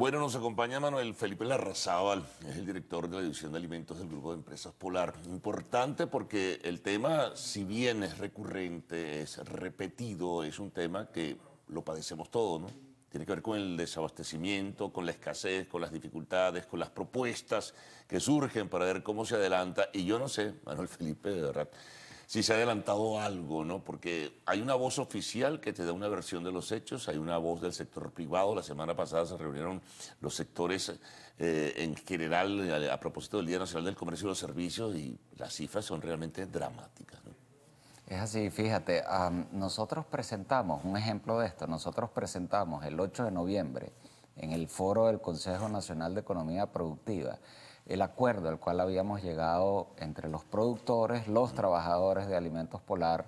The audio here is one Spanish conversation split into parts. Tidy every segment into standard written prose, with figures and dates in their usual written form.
Bueno, nos acompaña Manuel Felipe Larrazábal, es el director de la División de Alimentos del Grupo de Empresas Polar. Importante porque el tema, si bien es recurrente, es repetido, es un tema que lo padecemos todos, ¿no? Tiene que ver con el desabastecimiento, con la escasez, con las dificultades, con las propuestas que surgen para ver cómo se adelanta. Y yo no sé, Manuel Felipe, de verdad, si se ha adelantado algo, ¿no? Porque hay una voz oficial que te da una versión de los hechos, hay una voz del sector privado. La semana pasada se reunieron los sectores en general a propósito del Día Nacional del Comercio y los Servicios y las cifras son realmente dramáticas, ¿no? Es así, fíjate, nosotros presentamos, un ejemplo de esto, nosotros presentamos el 8 de noviembre en el foro del Consejo Nacional de Economía Productiva el acuerdo al cual habíamos llegado entre los productores, los trabajadores de Alimentos Polar,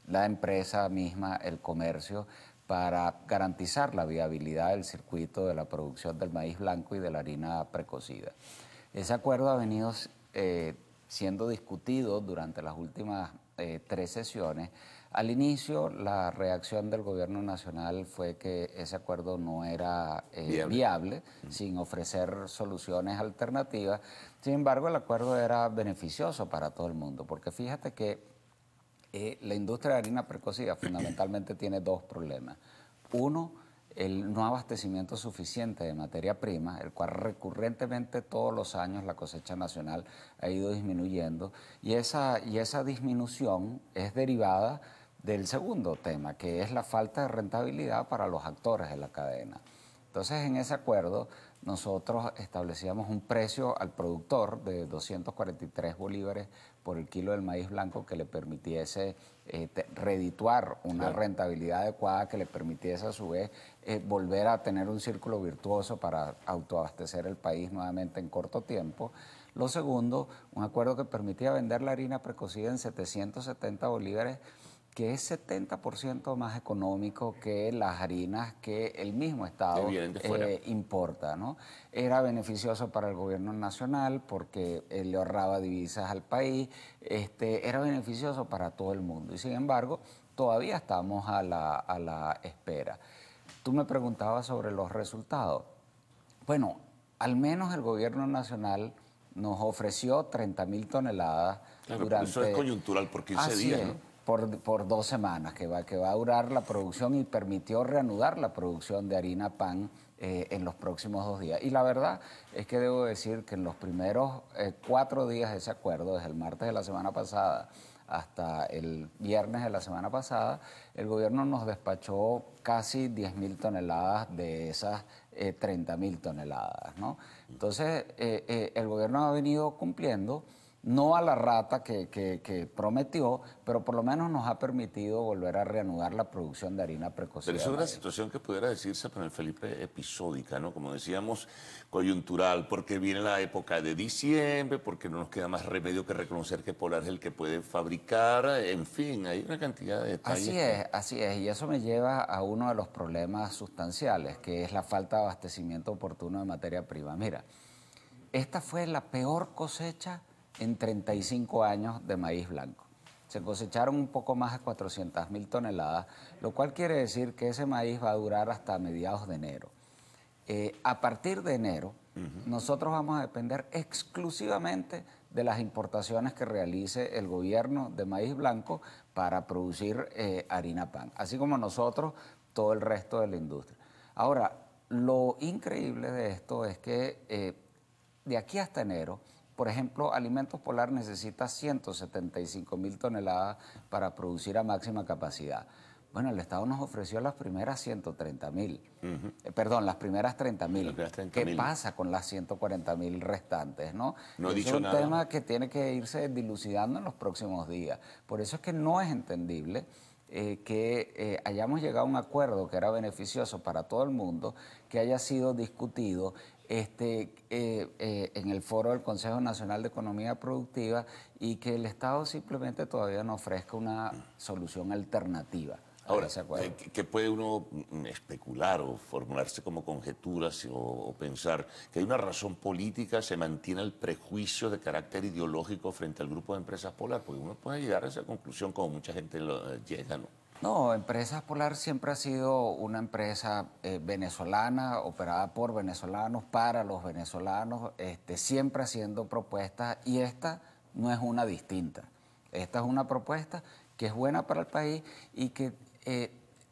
la empresa misma, el comercio, para garantizar la viabilidad del circuito de la producción del maíz blanco y de la harina precocida. Ese acuerdo ha venido siendo discutido durante las últimas 3 sesiones. Al inicio, la reacción del gobierno nacional fue que ese acuerdo no era viable, sin ofrecer soluciones alternativas. Sin embargo, el acuerdo era beneficioso para todo el mundo, porque fíjate que la industria de harina precocida fundamentalmente tiene dos problemas. Uno, el no abastecimiento suficiente de materia prima, el cual recurrentemente todos los años la cosecha nacional ha ido disminuyendo, y esa disminución es derivada del segundo tema, que es la falta de rentabilidad para los actores de la cadena. Entonces, en ese acuerdo, nosotros establecíamos un precio al productor de 243 bolívares por el kilo del maíz blanco que le permitiese redituar una rentabilidad adecuada, que le permitiese a su vez volver a tener un círculo virtuoso para autoabastecer el país nuevamente en corto tiempo. Lo segundo, un acuerdo que permitía vender la harina precocida en 770 bolívares, que es 70% más económico que las harinas que el mismo Estado importa, ¿no? Era beneficioso para el gobierno nacional porque le ahorraba divisas al país, era beneficioso para todo el mundo. Y sin embargo, todavía estamos a la espera. Tú me preguntabas sobre los resultados. Bueno, al menos el gobierno nacional nos ofreció 30.000 toneladas durante... Eso es coyuntural por 15 días, ¿no? Por 2 semanas, que va a durar la producción, y permitió reanudar la producción de harina pan en los próximos 2 días. Y la verdad es que debo decir que en los primeros 4 días de ese acuerdo, desde el martes de la semana pasada hasta el viernes de la semana pasada, el gobierno nos despachó casi 10.000 toneladas de esas 30.000 toneladas, ¿no? Entonces, el gobierno ha venido cumpliendo, no a la rata que prometió, pero por lo menos nos ha permitido volver a reanudar la producción de harina precocida. Pero eso es una situación que pudiera decirse, Manuel Felipe, episódica, ¿no? Como decíamos, coyuntural, porque viene la época de diciembre, porque no nos queda más remedio que reconocer que Polar es el que puede fabricar, en fin, hay una cantidad de detalles. Así es, y eso me lleva a uno de los problemas sustanciales, que es la falta de abastecimiento oportuno de materia prima. Mira, esta fue la peor cosecha en 35 años de maíz blanco. Se cosecharon un poco más de 400.000 toneladas, lo cual quiere decir que ese maíz va a durar hasta mediados de enero. A partir de enero, nosotros vamos a depender exclusivamente de las importaciones que realice el gobierno de maíz blanco para producir harina pan, así como nosotros, todo el resto de la industria. Ahora, lo increíble de esto es que de aquí hasta enero, por ejemplo, Alimentos Polar necesita 175.000 toneladas para producir a máxima capacidad. Bueno, el Estado nos ofreció las primeras 130.000, perdón, las primeras 30.000. ¿Qué pasa con las 140.000 restantes, no? No he dicho dicho nada. Es un nada. tema que tiene que irse dilucidando en los próximos días. Por eso es que no es entendible que hayamos llegado a un acuerdo que era beneficioso para todo el mundo, que haya sido discutido en el foro del Consejo Nacional de Economía Productiva, y que el Estado simplemente todavía no ofrezca una solución alternativa a Ahora, ese acuerdo. ¿qué puede uno especular o formularse como conjeturas o pensar que hay una razón política, se mantiene el prejuicio de carácter ideológico frente al grupo de empresas Polar? Porque uno puede llegar a esa conclusión como mucha gente llega, ¿no? No, Empresas Polar siempre ha sido una empresa venezolana, operada por venezolanos, para los venezolanos, siempre haciendo propuestas, y esta no es una distinta. Esta es una propuesta que es buena para el país y que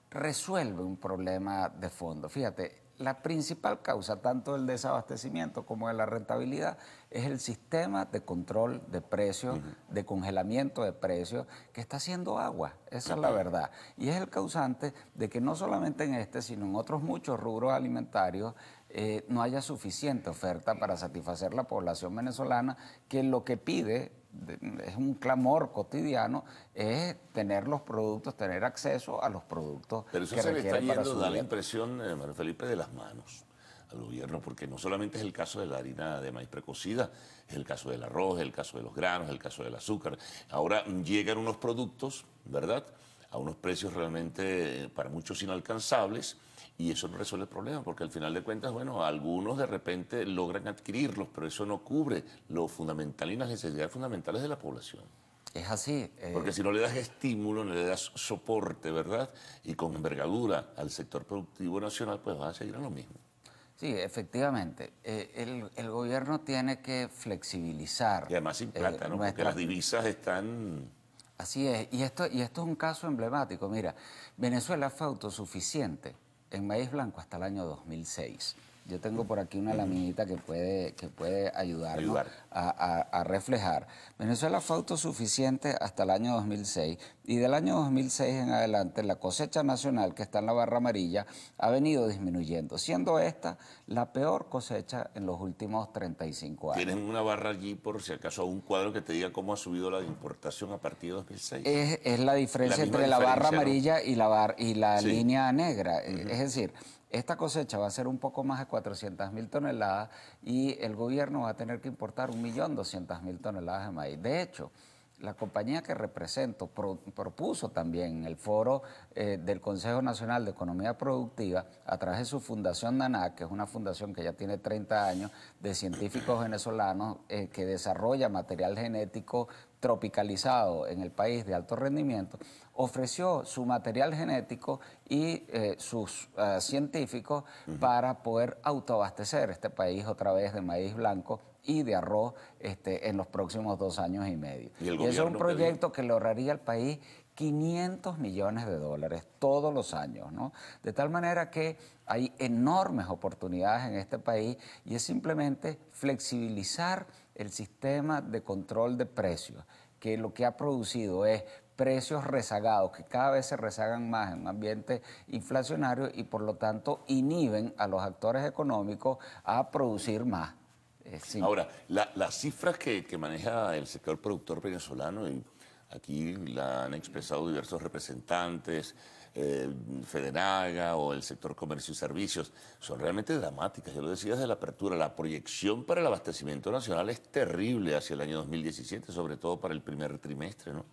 resuelve un problema de fondo. Fíjate, la principal causa tanto del desabastecimiento como de la rentabilidad es el sistema de control de precios, de congelamiento de precios, que está haciendo agua. Esa es la verdad. Y es el causante de que no solamente en este, sino en otros muchos rubros alimentarios, no haya suficiente oferta para satisfacer la población venezolana, que lo que pide, es un clamor cotidiano, es tener los productos, tener acceso a los productos Pero eso que se le está requiere para yendo, su da la dieta. impresión, Manuel Felipe, de las manos al gobierno, porque no solamente es el caso de la harina de maíz precocida, es el caso del arroz, es el caso de los granos, es el caso del azúcar. Ahora llegan unos productos, ¿verdad?, a unos precios realmente para muchos inalcanzables, y eso no resuelve el problema, porque al final de cuentas, bueno, algunos de repente logran adquirirlos, pero eso no cubre lo fundamental y las necesidades fundamentales de la población. Es así. Porque si no le das estímulo, no le das soporte, ¿verdad?, y con envergadura al sector productivo nacional, pues vas a seguir en lo mismo. Sí, efectivamente. El gobierno tiene que flexibilizar Y además sin plata, ¿no? Porque nuestra... las divisas están... Así es. Y esto es un caso emblemático. Mira, Venezuela fue autosuficiente en maíz blanco hasta el año 2006. Yo tengo por aquí una laminita que puede ayudarnos Ayudar. a reflejar. Venezuela fue autosuficiente hasta el año 2006, y del año 2006 en adelante la cosecha nacional, que está en la barra amarilla, ha venido disminuyendo, siendo esta la peor cosecha en los últimos 35 Tienes años. una barra allí, por si acaso, un cuadro que te diga cómo ha subido la importación a partir de 2006. Es la diferencia misma entre la barra diferencia, ¿no? amarilla y la Sí. línea negra. Es decir, esta cosecha va a ser un poco más de 400.000 toneladas, y el gobierno va a tener que importar 1.200.000 toneladas de maíz. De hecho, la compañía que represento propuso también en el foro del Consejo Nacional de Economía Productiva, a través de su fundación NANAC, que es una fundación que ya tiene 30 años, de científicos venezolanos, que desarrolla material genético tropicalizado en el país de alto rendimiento, ofreció su material genético y sus científicos para poder autoabastecer este país otra vez de maíz blanco y de arroz en los próximos 2 años y medio. ¿Y el Y eso es un gobierno qué dijo? proyecto que le ahorraría al país 500 millones de dólares todos los años, ¿no? De tal manera que hay enormes oportunidades en este país, y es simplemente flexibilizar el sistema de control de precios, que lo que ha producido es precios rezagados, que cada vez se rezagan más en un ambiente inflacionario, y por lo tanto inhiben a los actores económicos a producir más. Sí. Ahora, las cifras que maneja el sector productor venezolano, y aquí la han expresado diversos representantes, Fedenaga o el sector comercio y servicios, son realmente dramáticas. Yo lo decía desde la apertura, la proyección para el abastecimiento nacional es terrible hacia el año 2017, sobre todo para el primer trimestre, ¿no? No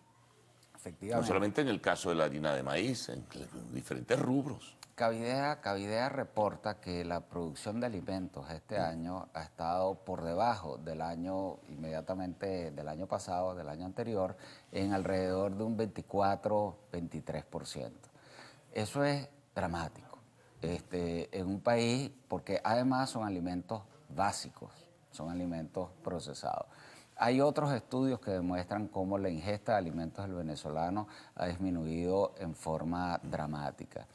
Efectivamente. solamente en el caso de la harina de maíz, en diferentes rubros. Cavidea reporta que la producción de alimentos este año ha estado por debajo del año inmediatamente del año pasado, del año anterior, en alrededor de un 24-23%. Eso es dramático en un país, porque además son alimentos básicos, son alimentos procesados. Hay otros estudios que demuestran cómo la ingesta de alimentos del venezolano ha disminuido en forma dramática.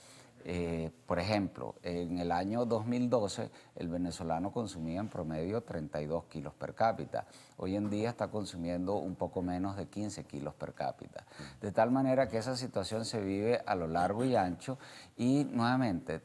Por ejemplo, en el año 2012 el venezolano consumía en promedio 32 kilos per cápita. Hoy en día está consumiendo un poco menos de 15 kilos per cápita. De tal manera que esa situación se vive a lo largo y ancho, y nuevamente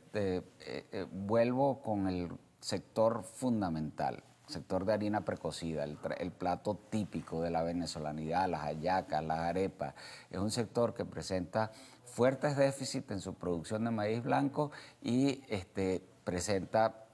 vuelvo con el sector fundamental. Sector de harina precocida, el plato típico de la venezolanidad, las hallacas, las arepas. Es un sector que presenta fuertes déficits en su producción de maíz blanco, y presenta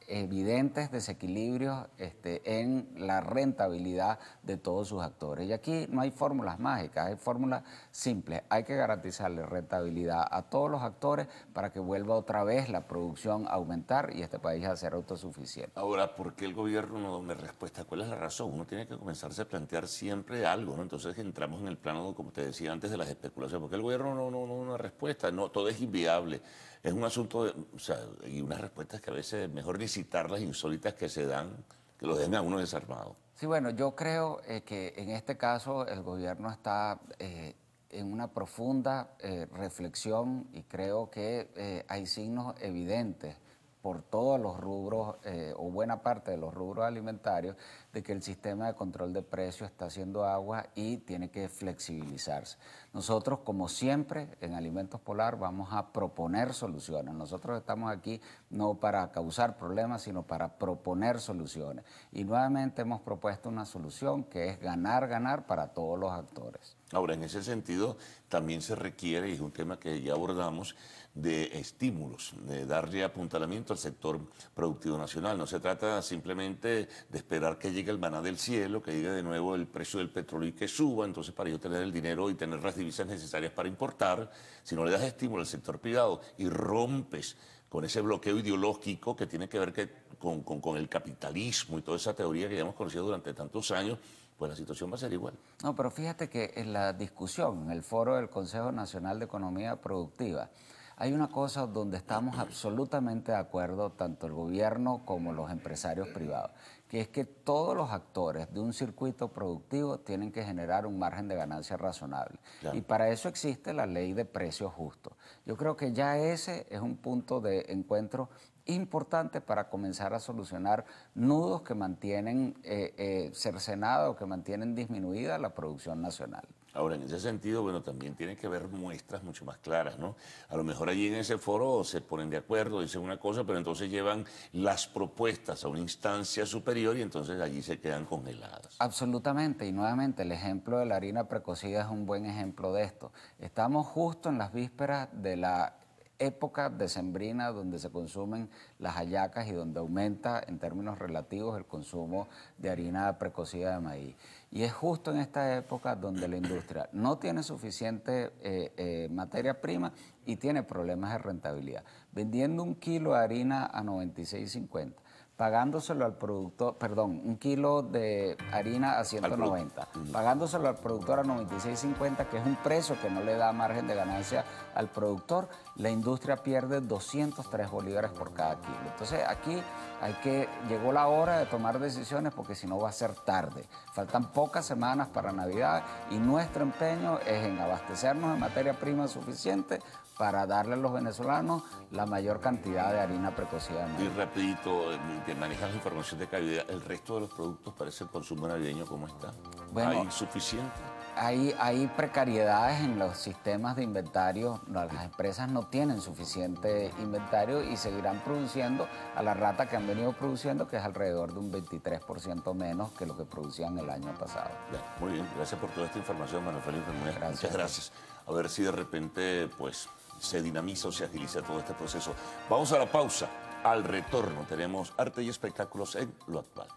evidentes desequilibrios en la rentabilidad de todos sus actores. Y aquí no hay fórmulas mágicas, hay fórmulas simples. Hay que garantizarle rentabilidad a todos los actores para que vuelva otra vez la producción a aumentar y este país a ser autosuficiente. Ahora, ¿por qué el gobierno no da una respuesta? ¿Cuál es la razón? Uno tiene que comenzarse a plantear siempre algo, ¿no? Entonces entramos en el plano, como te decía antes, de las especulaciones. ¿Por qué el gobierno no da una respuesta? No, todo es inviable. Es un asunto, o sea, y unas respuestas que a veces es mejor ni citarlas insólitas que se dan, que lo dejen a uno desarmado. Sí, bueno, yo creo que en este caso el gobierno está en una profunda reflexión y creo que hay signos evidentes por todos los rubros o buena parte de los rubros alimentarios de que el sistema de control de precios está haciendo agua y tiene que flexibilizarse. Nosotros, como siempre, en Alimentos Polar vamos a proponer soluciones. Nosotros estamos aquí no para causar problemas, sino para proponer soluciones. Y nuevamente hemos propuesto una solución que es ganar, ganar para todos los actores. Ahora, en ese sentido, también se requiere, y es un tema que ya abordamos, de estímulos, de darle apuntalamiento al sector productivo nacional. No se trata simplemente de esperar que llegue el maná del cielo, que llegue de nuevo el precio del petróleo y que suba, entonces para yo tener el dinero y tener las divisas necesarias para importar, si no le das estímulo al sector privado y rompes con ese bloqueo ideológico que tiene que ver con el capitalismo y toda esa teoría que ya hemos conocido durante tantos años, pues la situación va a ser igual. No, pero fíjate que en la discusión, en el foro del Consejo Nacional de Economía Productiva, hay una cosa donde estamos absolutamente de acuerdo, tanto el gobierno como los empresarios privados, que es que todos los actores de un circuito productivo tienen que generar un margen de ganancia razonable. Claro. Y para eso existe la ley de precios justos. Yo creo que ya ese es un punto de encuentro importante para comenzar a solucionar nudos que mantienen cercenada o que mantienen disminuida la producción nacional. Ahora, en ese sentido, bueno, también tiene que haber muestras mucho más claras, ¿no? A lo mejor allí en ese foro se ponen de acuerdo, dicen una cosa, pero entonces llevan las propuestas a una instancia superior y entonces allí se quedan congeladas. Absolutamente, y nuevamente el ejemplo de la harina precocida es un buen ejemplo de esto. Estamos justo en las vísperas de la época decembrina donde se consumen las hallacas y donde aumenta en términos relativos el consumo de harina precocida de maíz. Y es justo en esta época donde la industria no tiene suficiente materia prima y tiene problemas de rentabilidad. Vendiendo un kilo de harina a 96.50, pagándoselo al productor, perdón, un kilo de harina a 190, pagándoselo al productor a 96.50, que es un precio que no le da margen de ganancia al productor, la industria pierde 203 bolívares por cada kilo. Entonces aquí llegó la hora de tomar decisiones porque si no va a ser tarde. Faltan pocas semanas para Navidad y nuestro empeño es en abastecernos de materia prima suficiente para darle a los venezolanos la mayor cantidad de harina precocida. Y rapidito, que manejas la información de calidad, ¿el resto de los productos para ese consumo navideño cómo está? Bueno, ¿hay suficiente? Hay precariedades en los sistemas de inventario. Las empresas no tienen suficiente inventario y seguirán produciendo a la rata que han venido produciendo, que es alrededor de un 23% menos que lo que producían el año pasado. Ya, muy bien, gracias por toda esta información, Manuel Felipe. Muchas gracias. A ver si de repente pues se dinamiza o se agiliza todo este proceso. Vamos a la pausa. Al retorno tenemos arte y espectáculos en Lo Actual.